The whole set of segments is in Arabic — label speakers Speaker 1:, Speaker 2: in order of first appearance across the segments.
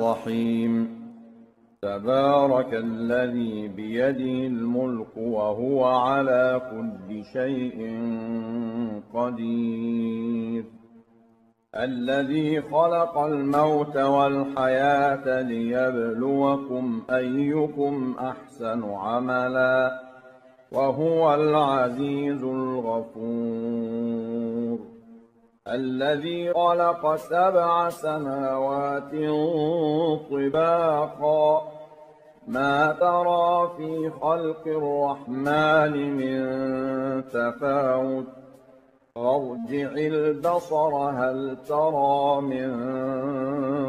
Speaker 1: الرحيم تبارك الذي بيده الملك وهو على كل شيء قدير الذي خلق الموت والحياة ليبلوكم أيكم أحسن عملا وهو العزيز الغفور الذي خلق 7 سماوات طباقا ما ترى في خلق الرحمن من تفاوت فارجع البصر هل ترى من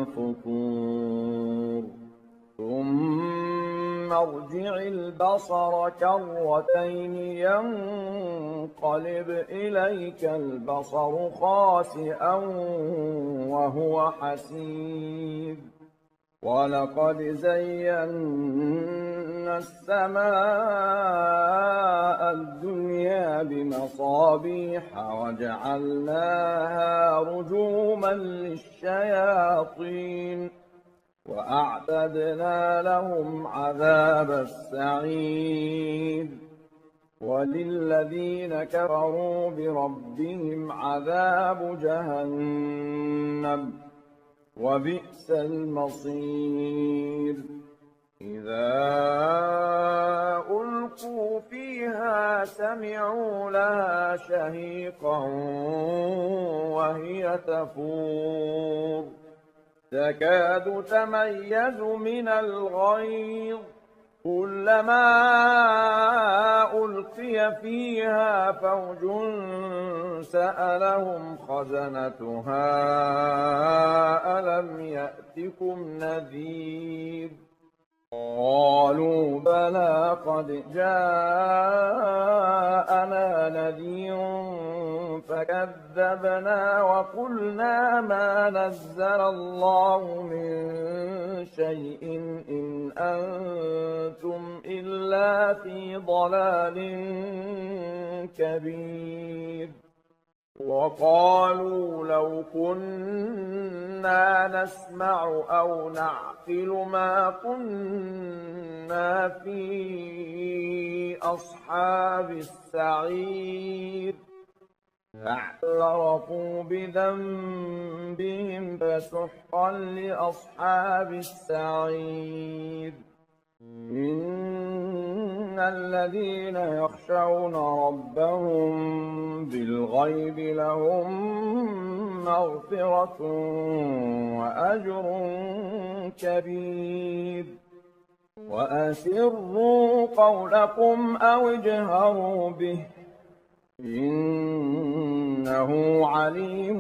Speaker 1: فطور ثم ارجع البصر كرتين ينقلب إليك البصر خاسئا وهو حسير ولقد زينا السماء الدنيا بمصابيح وجعلناها رجوما للشياطين وأعتدنا لهم عذاب السعير وللذين كفروا بربهم عذاب جهنم وبئس المصير إذا ألقوا فيها سمعوا لها شهيقا وهي تفور تكاد تميز من الغيظ كلما ألقي فيها فوج سألهم خزنتها ألم يأتكم نذير قالوا بلى قد جاءنا نذير فكذبنا وقلنا ما نزل الله من شيء إن أنتم إلا في ضلال كبير وقالوا لو كنا نسمع أو نعقل ما كنا في أصحاب السعير فاعترفوا بذنبهم فسحقا لأصحاب السعير إن الذين يخشون ربهم بالغيب لهم مغفرة وأجر كبير وأسروا قولكم أو اجهروا به إنه عليم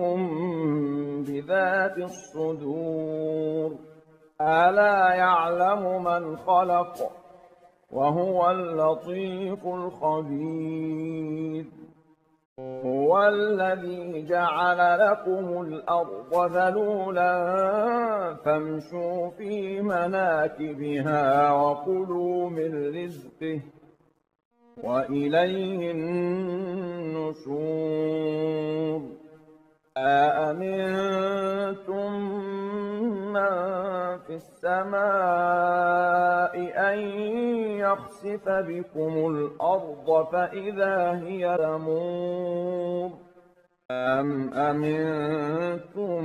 Speaker 1: بذات الصدور ألا يعلم من خلق وهو اللطيف الخبير هو الذي جعل لكم الأرض ذلولا فامشوا في مناكبها وكلوا من رزقه وإليه النشور أأمنتم من في السماء أن يخسف بكم الأرض فإذا هي تمور أم أمنتم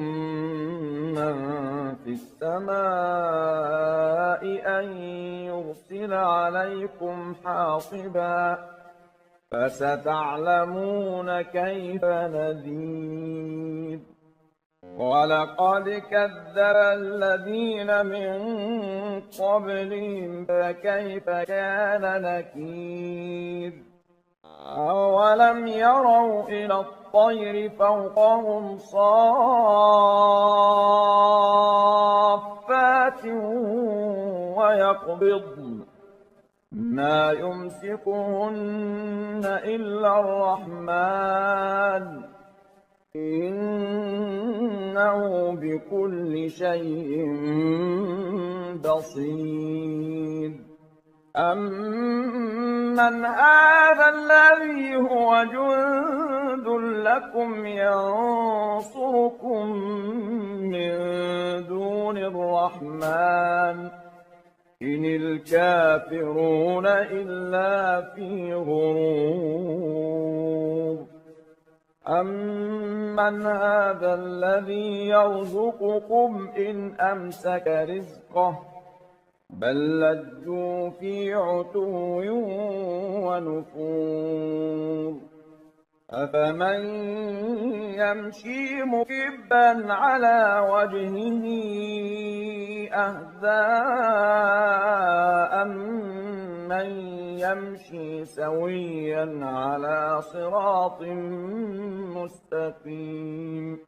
Speaker 1: من في السماء أن يرسل عليكم حاصبا فستعلمون كيف نذير ولقد كذب الذين من قبلهم فكيف كان نكير أولم يروا إلى الطير فوقهم صافات ويقبضن ما يمسكهن إلا الرحمن إنه بكل شيء بصير أَمَّنْ هَذَا الَّذِي هُوَ جُندٌ لَّكُمْ يَنصُرُكُم مِّن دُونِ الرَّحْمَٰنِ إِنِ الْكَافِرُونَ إِلَّا فِي غُرُورٍ أَمَّنْ هَذَا الَّذِي يَرْزُقُكُمْ إِنْ أَمْسَكَ رِزْقَهُ بَل لَّجُّوا فِي عُتُوٍّ وَنُفُورٍ أَفَمَن يَمْشِي مُكِبًّا عَلَىٰ وَجْهِهِ أَهْدَىٰ أَمَّن يَمْشِي سَوِيًّا عَلَىٰ صِرَاطٍ مُّسْتَقِيمٍ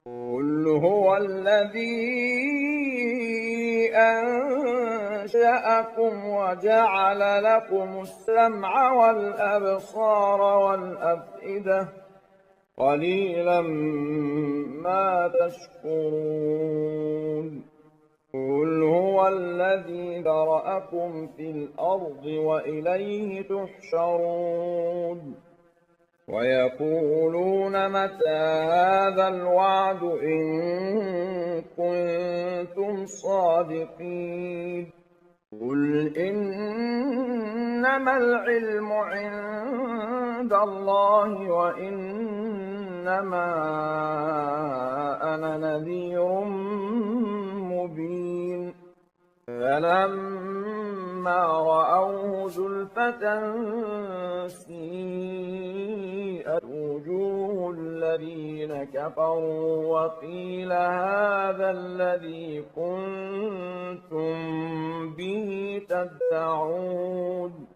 Speaker 1: قُلْ هُوَ الَّذِي أَنشَأَكُمْ وَجَعَلَ لَكُمُ السَّمْعَ وَالْأَبْصَارَ وَالْأَفْئِدَةَ قَلِيلًا مَّا تَشْكُرُونَ قُلْ هُوَ الَّذِي ذَرَأَكُمْ فِي الْأَرْضِ وَإِلَيْهِ تُحْشَرُونَ وَيَقُولُونَ مَتَىٰ هَٰذَا الْوَعْدُ إِن كُنتُمْ صَادِقِينَ قُلْ إِنَّمَا الْعِلْمُ عِندَ اللَّهِ وَإِنَّمَا أَنَا نَذِيرٌ مُّبِينٌ فَلَمَّا رَأَوْهُ زُلْفَةً سِيئَتْ وُجُوهُ الَّذِينَ كَفَرُوا وَقِيلَ هَٰذَا الَّذِي كُنتُم بِهِ تَدَّعُونَ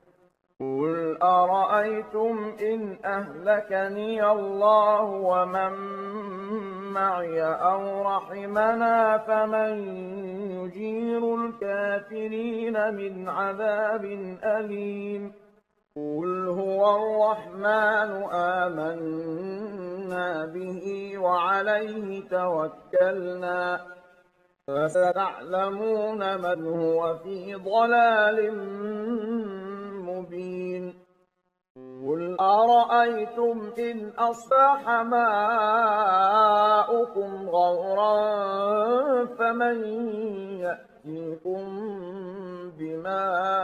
Speaker 1: قُلْ أَرَأَيْتُمْ إِنْ أَهْلَكَنِيَ اللَّهُ وَمَن مَّعِيَ أَوْ رَحِمَنَا فَمَن يُجِيرُ الْكَافِرِينَ مِنْ عَذَابٍ أَلِيمٍ قُلْ هُوَ الرَّحْمَٰنُ آمَنَّا بِهِ وَعَلَيْهِ تَوَكَّلْنَا فَسَتَعْلَمُونَ مَنْ هُوَ فِي ضَلَالٍ مُّبِينٍ قُلْ أَرَأَيْتُمْ إِنْ أَصْبَحَ مَاؤُكُمْ غَوْرًا فَمَن يَأْتِيكُم بِمَاءٍ